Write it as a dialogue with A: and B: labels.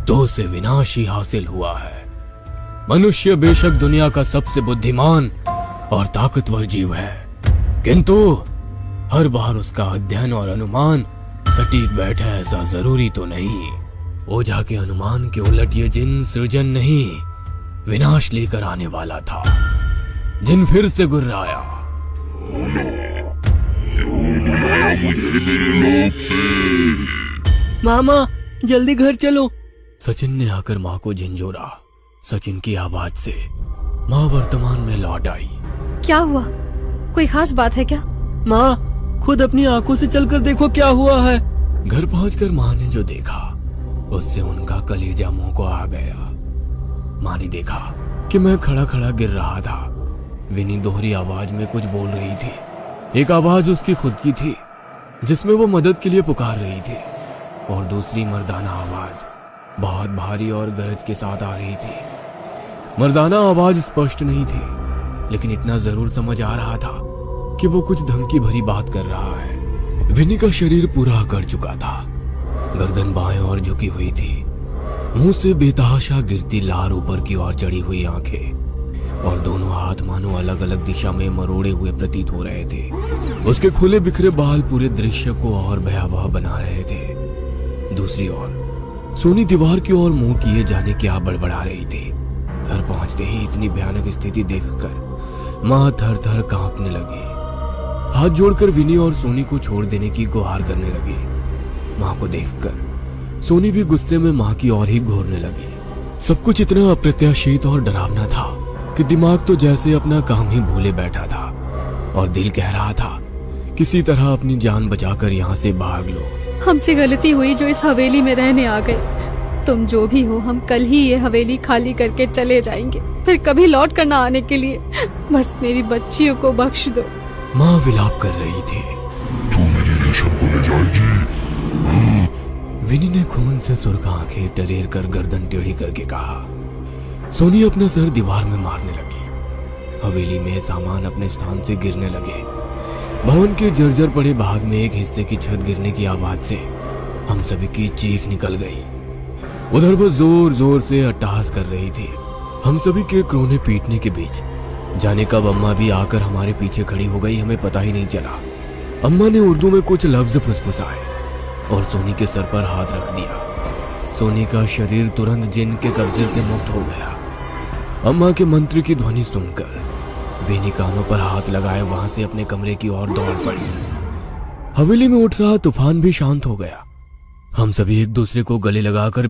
A: तो उसे विनाश ही हासिल हुआ है। मनुष्य बेशक दुनिया का सबसे बुद्धिमान और ताकतवर जीव है, किंतु हर बार उसका अध्ययन और अनुमान सटीक बैठे ऐसा जरूरी तो नहीं। ओझा के अनुमान के उलट ये जिन सृजन नहीं विनाश लेकर आने वाला था। जिन फिर से गुर्राया,
B: मुझे मेरे लोक से।
C: मामा जल्दी घर चलो।
A: सचिन ने आकर माँ को झिंझोरा। सचिन की आवाज से माँ वर्तमान में लौट आई।
D: क्या हुआ? कोई खास बात है क्या?
C: माँ खुद अपनी आंखों से चलकर देखो क्या हुआ है।
A: घर पहुंचकर माँ ने जो देखा उससे उनका कलेजा मुंह को आ गया। माँ ने देखा कि मैं खड़ा खड़ा गिर रहा था। विनी दोहरी आवाज में कुछ बोल रही थी। एक आवाज उसकी खुद की थी जिसमें वो मदद के लिए पुकार रही थी, और दूसरी मर्दाना आवाज बहुत भारी और गरज के साथ आ रही थी। मर्दाना आवाज स्पष्ट नहीं थी, लेकिन इतना जरूर समझ आ रहा था कि वो कुछ धमकी भरी बात कर रहा है। विनी का शरीर पूरा अकड़ चुका था। गर्दन बाएं ओर झुकी हुई थी। मुंह से बेतहाशा गिरती लार ऊपर की ओर चढ़ी हुई आंखें, और दोनों हाथ मानो अलग अलग दिशा में मरोड़े हुए प्रतीत हो रहे थे। उसके खुले बिखरे बाल पूरे दृश्य को और भयावह बना रहे थे। दूसरी ओर सोनी दीवार की ओर मुंह किए जाने की बड़बड़ा रही थी। घर पहुंचते ही इतनी भयानक स्थिति देखकर माँ थर थर कांपने लगी। हाथ जोड़कर विनी और सोनी को छोड़ देने की गुहार करने लगी। माँ को देखकर सोनी भी गुस्से में माँ की ओर ही घूरने लगी। सब कुछ इतना अप्रत्याशित और डरावना था कि दिमाग तो जैसे अपना काम ही भूले बैठा था, और दिल कह रहा था किसी तरह अपनी जान बचाकर यहाँ से भाग लो।
D: हमसे गलती हुई जो इस हवेली में रहने आ गए। तुम जो भी हो, हम कल ही ये हवेली खाली करके चले जाएंगे, फिर कभी लौट कर ना आने के लिए। बस मेरी बच्चियों को बख्श दो।
A: माँ विलाप कर रही थी।
B: तू मेरी रेशम को ले जाएगी?
A: विनी ने खून से सुर्ख आंखें टरेर कर गर्दन टेढ़ी करके कहा। सोनी अपना सर दीवार में मारने लगी। हवेली में सामान अपने स्थान से गिरने लगे। भवन के जर्जर पड़े भाग में एक हिस्से की छत गिरने की आवाज से हम सभी की चीख निकल गई। उधर वो जोर जोर से अट्टहास कर रही थी। हम सभी के क्रोने पीटने के बीच जाने कब अम्मा भी आकर हमारे पीछे खड़ी हो गई, हमें पता ही नहीं चला। अम्मा ने उर्दू में कुछ लफ्ज फुसफुसाए और सोनी के सर पर हाथ रख दिया। सोनी का शरीर तुरंत जिन के कब्जे से मुक्त हो गया। अम्मा के मंत्र की ध्वनि सुनकर विनी कानों पर हाथ लगाए वहां से अपने कमरे की ओर दौड़ पड़ी। हवेली में उठ रहा तूफान भी शांत हो गया। हम सभी एक दूसरे को गले लगाकर